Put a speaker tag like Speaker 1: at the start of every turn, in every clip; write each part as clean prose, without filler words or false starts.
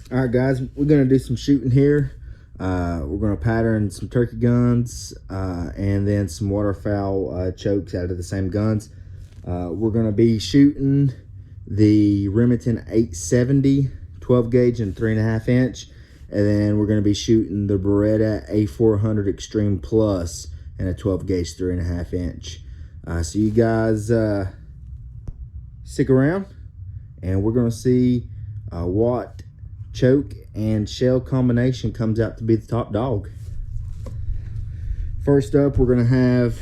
Speaker 1: All right, guys, we're gonna do some shooting here. We're gonna pattern some turkey guns and then some waterfowl chokes out of the same guns. We're gonna be shooting the Remington 870 12 gauge and 3.5 inch, and then we're gonna be shooting the Beretta A400 Extreme Plus and a 12 gauge 3.5 inch. So you guys stick around, and we're gonna see what choke and shell combination comes out to be the top dog. First up, we're gonna have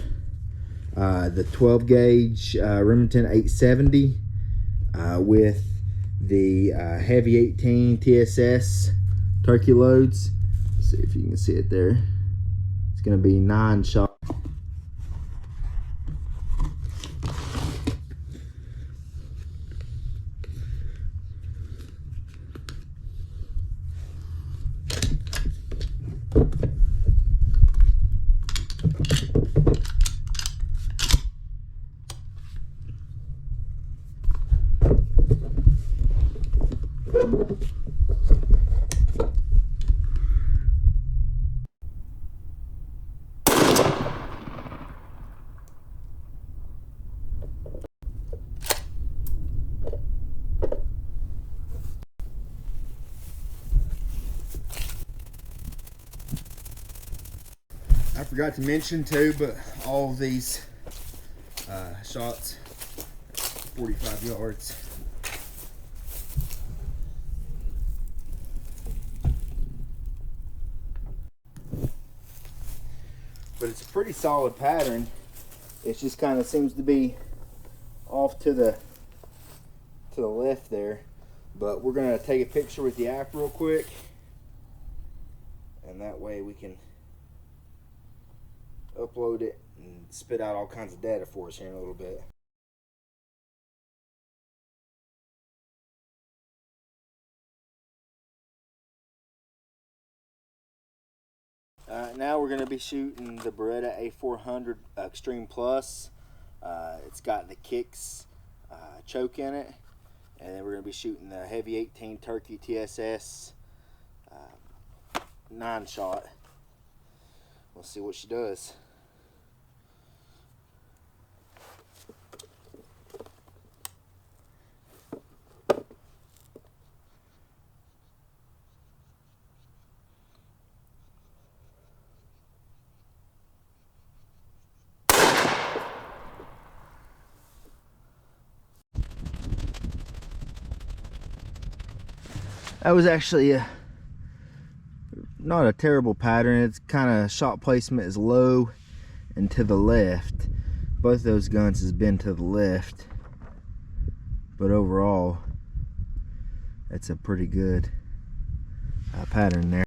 Speaker 1: the 12 gauge Remington 870 with the Hevi-18 TSS turkey loads. Let's see if you can see it there. It's gonna be 9-shot. I forgot to mention too, but all of these shots 45 yards. But it's a pretty solid pattern. It just kind of seems to be off to the left there. But we're gonna take a picture with the app real quick, and that way we can upload it and spit out all kinds of data for us here in a little bit. Now we're going to be shooting the Beretta A400 Extreme Plus. It's got the Kicks choke in it, and then we're going to be shooting the Hevi-18 Turkey TSS 9-shot. We'll see what she does. That was actually not a terrible pattern. It's kind of shot placement is low and to the left. Both those guns has been to the left, but overall it's a pretty good pattern there.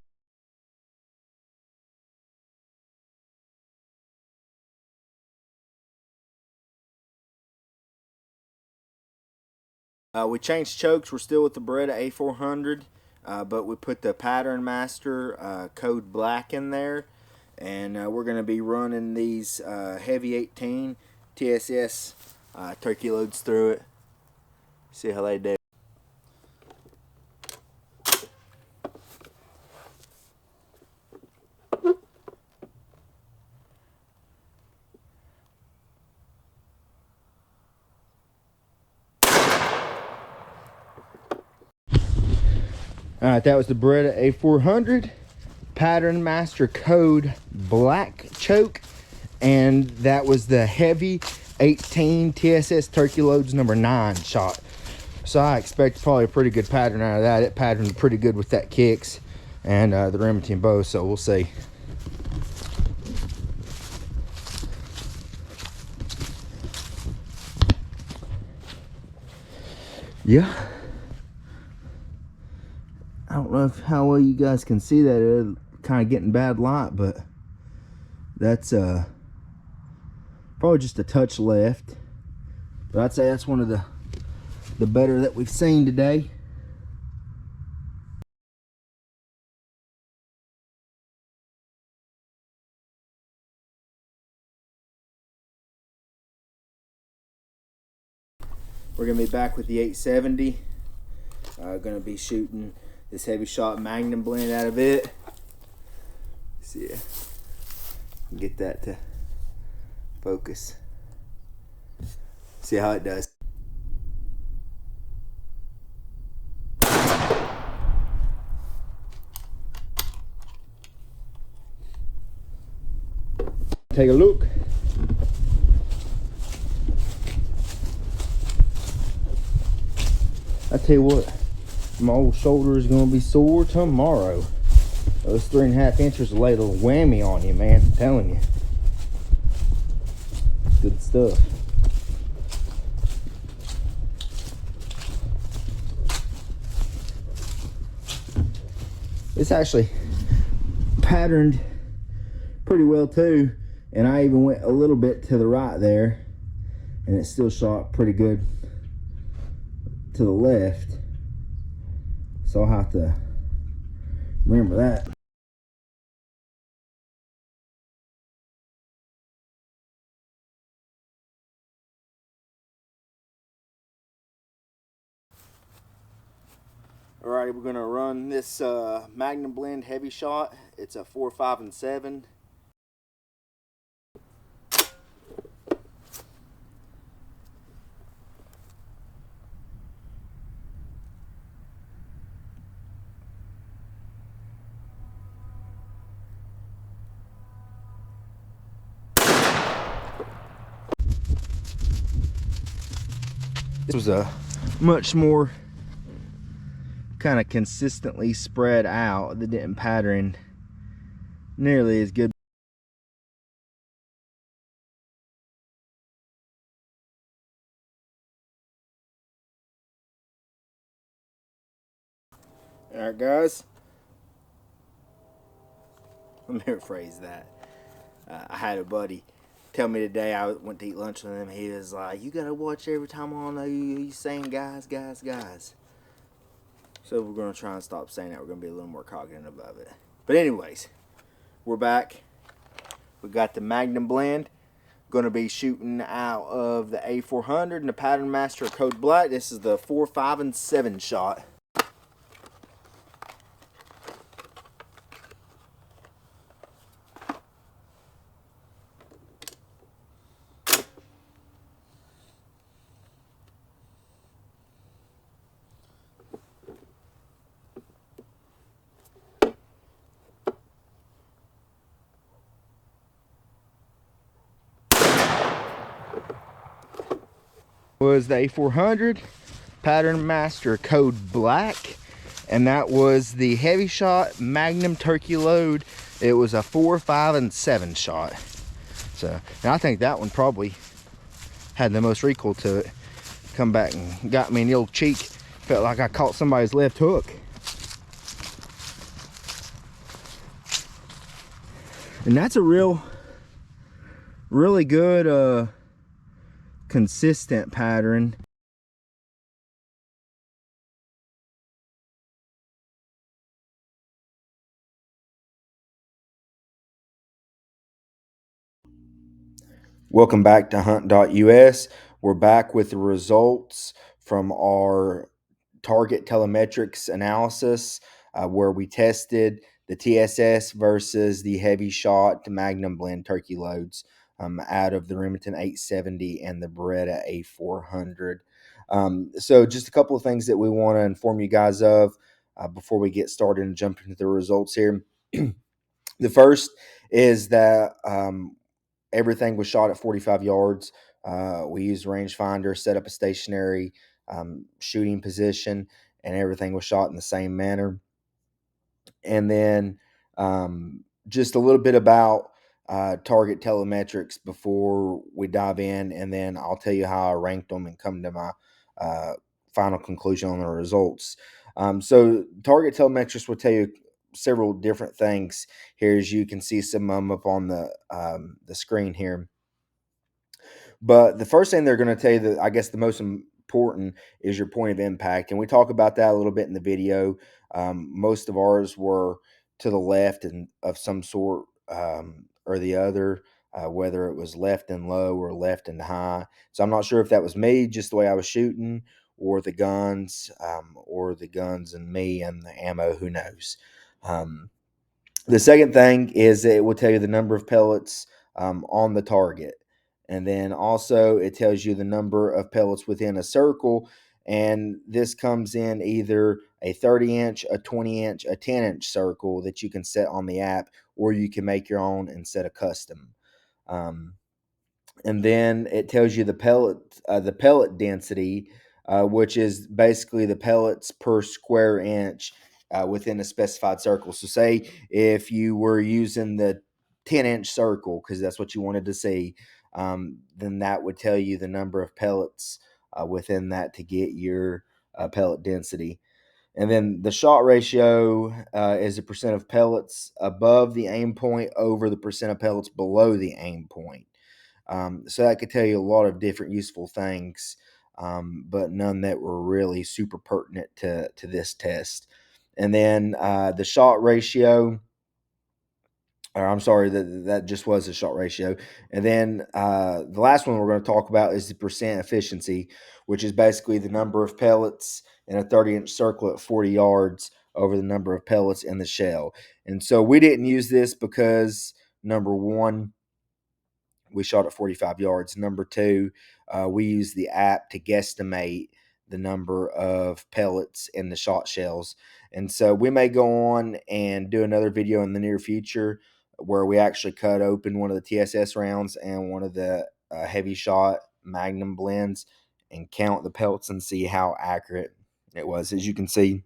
Speaker 1: We changed chokes. We're still with the Beretta A400, but we put the pattern Master Code Black in there, and we're going to be running these Hevi-18 TSS turkey loads through it. See how they do. Alright, that was the Beretta A400 Pattern Master Code Black choke, and that was the Hevi-18 TSS turkey loads number 9 shot. So I expect probably a pretty good pattern out of that. It patterned pretty good with that Kicks and the Remington bow, so we'll see. Yeah. I don't know how well you guys can see that. It's kind of getting bad light, but that's probably just a touch left. But I'd say that's one of the better that we've seen today. We're gonna be back with the 870. Gonna be shooting this Hevi-Shot Magnum Blend out of it. See ya. Get that to focus. See how it does. Take a look. I tell you what, my old shoulder is gonna be sore tomorrow. Those 3.5 inches will lay a little whammy on you, man. I'm telling you. Good stuff. It's actually patterned pretty well too, and I even went a little bit to the right there, and it still shot pretty good to the left, so I'll have to remember that. Alrighty, we're gonna run this Magnum Blend Hevi-Shot. It's a 4, 5, and 7. This was a much more kind of consistently spread out. That didn't pattern nearly as good. All right, guys. Let me rephrase that. I had a buddy tell me today, I went to eat lunch with him. He was like, "You gotta watch every time on you saying guys, guys, guys." So we're gonna try and stop saying that. We're gonna be a little more cognitive of it. But anyways, we're back. We got the Magnum Blend. Gonna be shooting out of the A400 and the pattern Master Code Black. This is the 4, 5, and 7 shot. Was the A400 pattern Master Code Black, and that was the Hevi-Shot Magnum turkey load. It was a 4, 5, and 7 shot. So, and I think that one probably had the most recoil to it. Come back and got me in the old cheek. Felt like I caught somebody's left hook. And that's a really good consistent pattern. Welcome back to hunt.us. We're back with the results from our Target Telemetrics analysis, where we tested the TSS versus the Hevi-Shot Magnum Blend turkey loads out of the Remington 870 and the Beretta A400. So just a couple of things that we want to inform you guys of before we get started and jump into the results here. The first is that everything was shot at 45 yards. We used a rangefinder, set up a stationary shooting position, and everything was shot in the same manner. And then just a little bit about Target Telemetrics before we dive in, and then I'll tell you how I ranked them and come to my final conclusion on the results. So Target Telemetrics will tell you several different things here, as you can see some of them up on the screen here. But the first thing they're going to tell you, that I guess the most important, is your point of impact, and we talk about that a little bit in the video. Most of ours were to the left and of some sort or the other, whether it was left and low or left and high. So I'm not sure if that was me, just the way I was shooting, or the guns, and me and the ammo, who knows. The second thing is that it will tell you the number of pellets on the target. And then also it tells you the number of pellets within a circle. And this comes in either a 30-inch, a 20-inch, a 10-inch circle that you can set on the app, or you can make your own and set a custom. And then it tells you the pellet density, which is basically the pellets per square inch within a specified circle. So, say if you were using the 10-inch circle because that's what you wanted to see, then that would tell you the number of pellets within that to get your pellet density. And then the shot ratio is the percent of pellets above the aim point over the percent of pellets below the aim point. So that could tell you a lot of different useful things, but none that were really super pertinent to this test. And then the shot ratio, or I'm sorry, that just was the shot ratio. And then the last one we're going to talk about is the percent efficiency, which is basically the number of pellets in a 30-inch circle at 40 yards over the number of pellets in the shell. And so we didn't use this because, number one, we shot at 45 yards. Number two, we used the app to guesstimate the number of pellets in the shot shells. And so we may go on and do another video in the near future where we actually cut open one of the TSS rounds and one of the Hevi-Shot Magnum blends and count the pellets and see how accurate it was. As you can see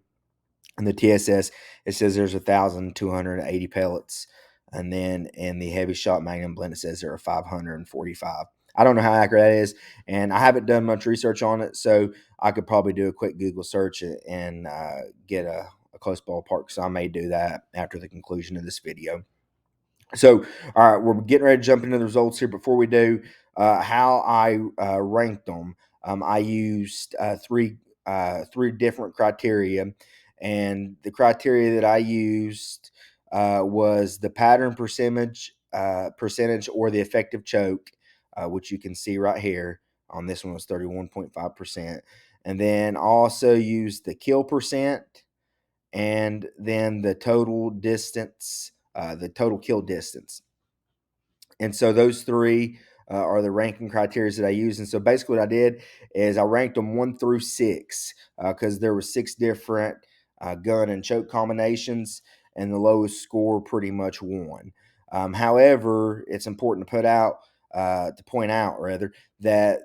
Speaker 1: in the TSS, it says there's 1,280 pellets. And then in the Hevi-Shot Magnum blend, it says there are 545. I don't know how accurate that is, and I haven't done much research on it, so I could probably do a quick Google search and get a close ballpark. So I may do that after the conclusion of this video. So, all right, we're getting ready to jump into the results here. Before we do, how I ranked them, I used three different criteria, and the criteria that I used was the pattern percentage or the effective choke, which you can see right here. On this one was 31.5%, and then also used the kill percent, and then the total distance, the total kill distance. And so those three are the ranking criteria that I use. And so basically what I did is I ranked them 1 through 6 because there were 6 different gun and choke combinations, and the lowest score pretty much won. However, it's important to point out rather, that,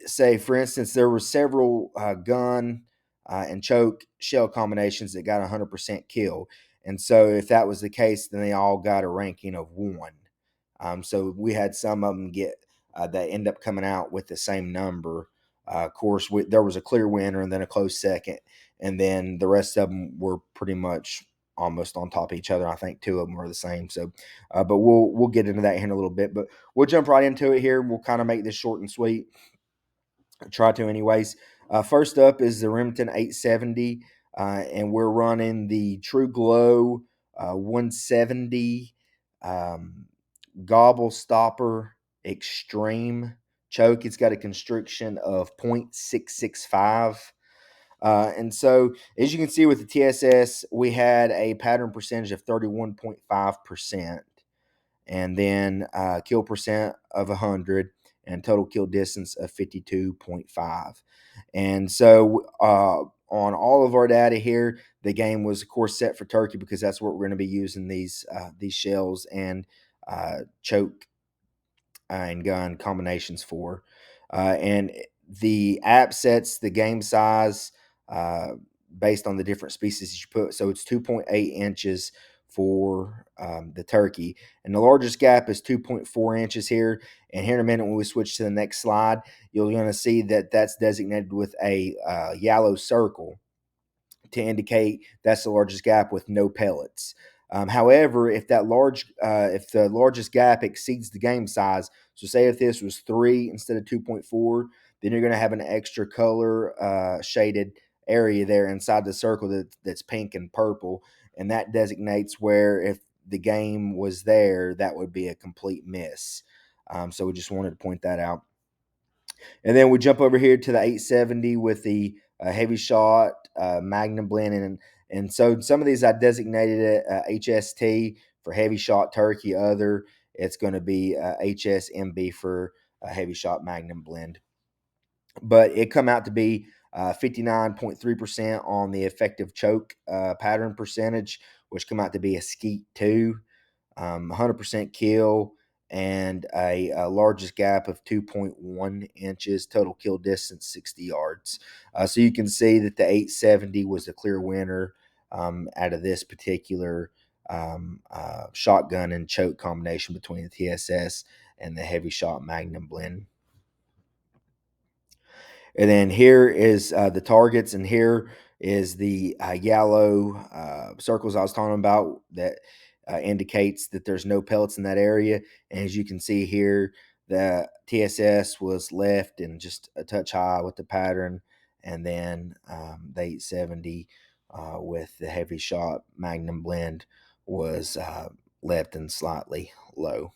Speaker 1: say, for instance, there were several gun and choke shell combinations that got 100% kill. And so if that was the case, then they all got a ranking of 1. So we had some of them get that end up coming out with the same number. Of course, there was a clear winner and then a close second, and then the rest of them were pretty much almost on top of each other. I think 2 of them were the same. So, but we'll get into that here in a little bit. But we'll jump right into it here. We'll kind of make this short and sweet. Try to, anyways. First up is the Remington 870, and we're running the True Glow 170. Gobble Stopper Extreme choke. It's got a constriction of 0.665. And so, as you can see with the TSS, we had a pattern percentage of 31.5%, and then kill percent of 100, and total kill distance of 52.5. And so, on all of our data here, the game was, of course, set for turkey because that's what we're going to be using these shells and choke and gun combinations for. And the app sets the game size based on the different species that you put. So it's 2.8 inches for the turkey, and the largest gap is 2.4 inches here. And here in a minute, when we switch to the next slide, you're going to see that that's designated with a yellow circle to indicate that's the largest gap with no pellets. However, if the largest gap exceeds the game size, so say if this was 3 instead of 2.4, then you're going to have an extra color shaded area there inside the circle that's pink and purple, and that designates where, if the game was there, that would be a complete miss. So we just wanted to point that out. And then we jump over here to the 870 with the Hevi-Shot Magnum Blend, and so some of these I designated it HST for Hevi-Shot Turkey. Other it's going to be HSMB for Hevi-Shot Magnum Blend. But it come out to be 59.3% on the effective choke pattern percentage, which come out to be a skeet 2, 100% kill, and a largest gap of 2.1 inches, total kill distance 60 yards. So you can see that the 870 was the clear winner out of this particular shotgun and choke combination between the TSS and the Hevi-Shot Magnum Blend. And then here is the targets, and here is the yellow circles I was talking about that indicates that there's no pellets in that area. And as you can see here, the TSS was left and just a touch high with the pattern, and then the 870 with the Hevi-Shot Magnum Blend was left and slightly low.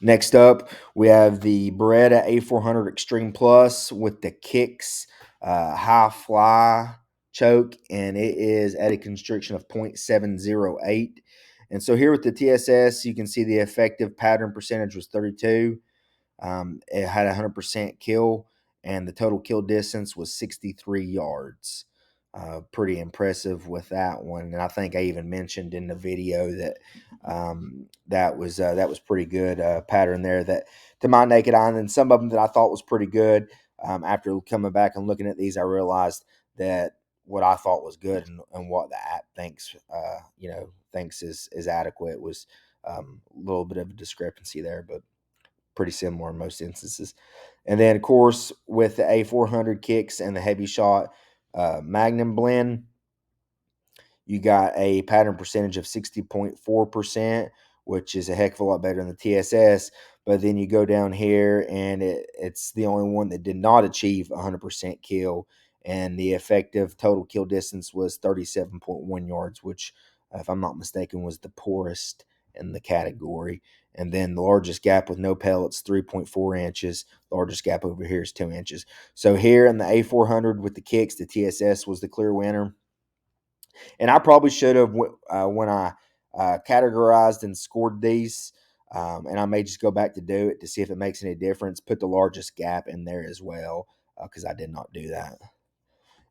Speaker 1: Next up, we have the Beretta A400 Extreme Plus with the Kicks high fly choke, and it is at a constriction of 0.708. And so here with the TSS, you can see the effective pattern percentage was 32. It had 100% kill, and the total kill distance was 63 yards. Pretty impressive with that one, and I think I even mentioned in the video that that was pretty good pattern there. That to my naked eye, and then some of them that I thought was pretty good. After coming back and looking at these, I realized that what I thought was good and what the app thinks thinks is adequate was a little bit of a discrepancy there, but pretty similar in most instances. And then, of course, with the A400 kicks and the Hevi-Shot Magnum Blend, you got a pattern percentage of 60.4%, which is a heck of a lot better than the TSS. But then you go down here, and it's the only one that did not achieve 100% kill. And the effective total kill distance was 37.1 yards, which, if I'm not mistaken, was the poorest in the category. And then the largest gap with no pellets, 3.4 inches. Largest gap over here is 2 inches. So here in the A400 with the kicks, the TSS was the clear winner. And I probably should have when I categorized and scored these. And I may just go back to do it to see if it makes any difference. Put the largest gap in there as well, because I did not do that.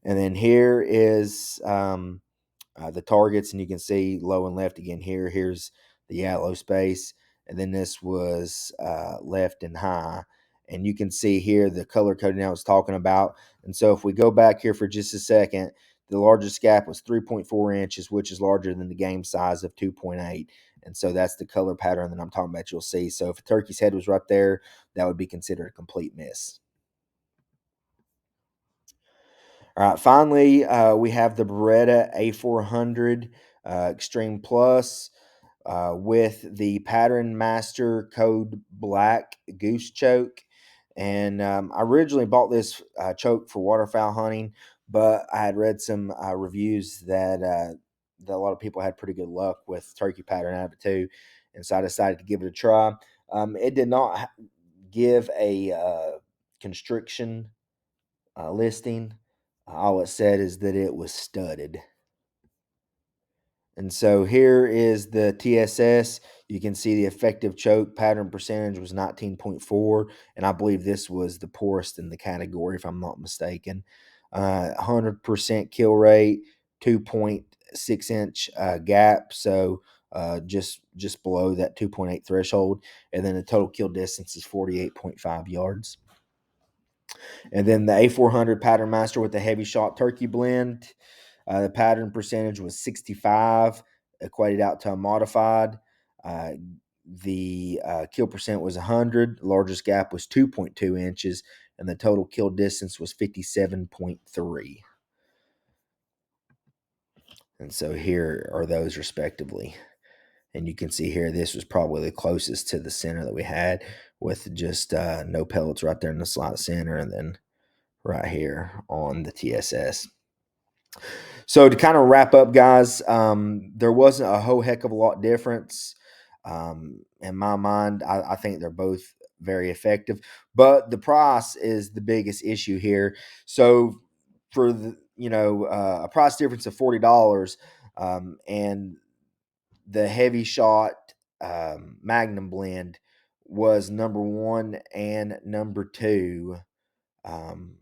Speaker 1: And then here is the targets, and you can see low and left again here. Here's the yellow space, and then this was left and high. And you can see here the color coding I was talking about. And so if we go back here for just a second, the largest gap was 3.4 inches, which is larger than the game size of 2.8. And so that's the color pattern that I'm talking about you'll see. So if a turkey's head was right there, that would be considered a complete miss. All right, finally, we have the Beretta A400 Extreme Plus with the pattern Master Code Black Goose choke. And I originally bought this choke for waterfowl hunting, but I had read some reviews that a lot of people had pretty good luck with turkey pattern out of it too. And so I decided to give it a try. It did not give a constriction listing. All it said is that it was studded. And so here is the TSS. You can see the effective choke pattern percentage was 19.4, and I believe this was the poorest in the category, if I'm not mistaken. 100% kill rate, 2.6 inch gap, so just below that 2.8 threshold, and then the total kill distance is 48.5 yards. And then the A400 Pattern Master with the Hevi-Shot Turkey Blend. The pattern percentage was 65, equated out to a modified. The kill percent was 100. The largest gap was 2.2 inches, and the total kill distance was 57.3. And so here are those respectively. And you can see here, this was probably the closest to the center that we had, with just no pellets right there in the slot center, and then right here on the TSS. So to kind of wrap up, guys, there wasn't a whole heck of a lot difference. In my mind, I think they're both very effective. But the price is the biggest issue here. So for the a price difference of $40, and the Hevi-Shot Magnum Blend was number one and number two, um,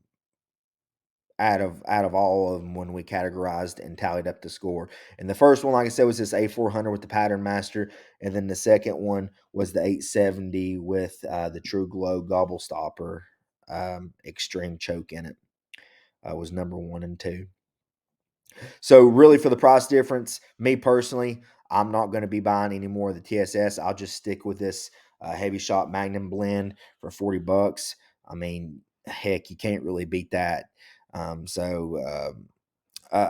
Speaker 1: out of all of them when we categorized and tallied up the score. And the first one, like I said, was this A400 with the Pattern Master, and then the second one was the 870 with the True Glow Gobble Stopper Extreme Choke in it. Was number one and two. So really, for the price difference, me personally, I'm not going to be buying any more of the TSS. I'll just stick with this Hevi-Shot Magnum Blend for $40. I mean, heck, you can't really beat that. I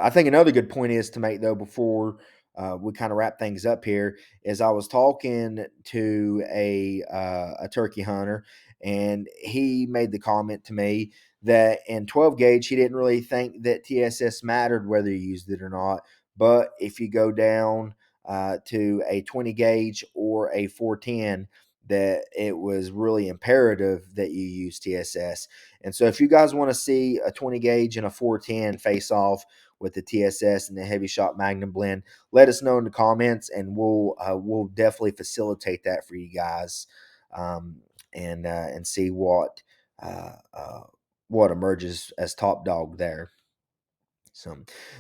Speaker 1: think another good point is to make, though, before we kind of wrap things up here, is I was talking to a turkey hunter, and he made the comment to me that in 12 gauge, he didn't really think that TSS mattered whether you used it or not. But if you go down to a 20 gauge or a 410, that it was really imperative that you use TSS. And so if you guys want to see a 20 gauge and a 410 face off with the TSS and the Hevi-Shot Magnum Blend, let us know in the comments, and we'll definitely facilitate that for you guys, and see uh, uh, what emerges as top dog there. So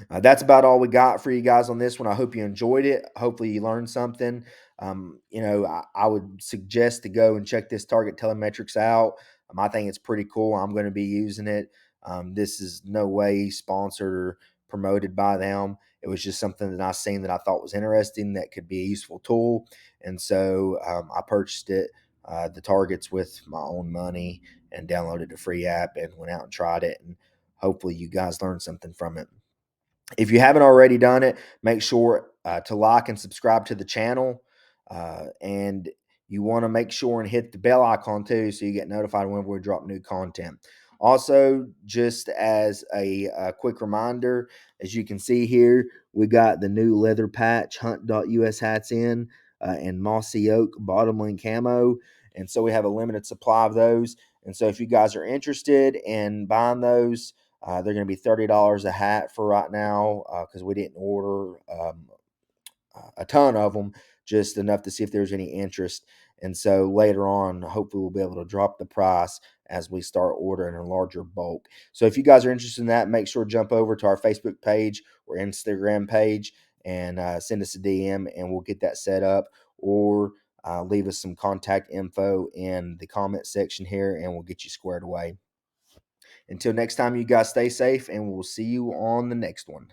Speaker 1: that's about all we got for you guys on this one. I hope you enjoyed it. Hopefully you learned something. I would suggest to go and check this Target Telemetrics out. I think it's pretty cool. I'm going to be using it. This is no way sponsored or promoted by them. It was just something that I seen that I thought was interesting, that could be a useful tool. And so I purchased it, the Targets, with my own money, and downloaded a free app and went out and tried it. And hopefully you guys learned something from it. If you haven't already done it, make sure to like and subscribe to the channel. And you want to make sure and hit the bell icon too, so you get notified whenever we drop new content. Also, just as a quick reminder, as you can see here, we got the new leather patch Hunt.us hats in, and mossy oak bottomling camo. And so we have a limited supply of those. And so if you guys are interested in buying those, they're going to be $30 a hat for right now, because we didn't order a ton of them, just enough to see if there's any interest. And so later on, hopefully, we'll be able to drop the price as we start ordering in larger bulk. So if you guys are interested in that, make sure to jump over to our Facebook page or Instagram page and send us a DM, and we'll get that set up. Or leave us some contact info in the comment section here, and we'll get you squared away. Until next time, you guys stay safe, and we'll see you on the next one.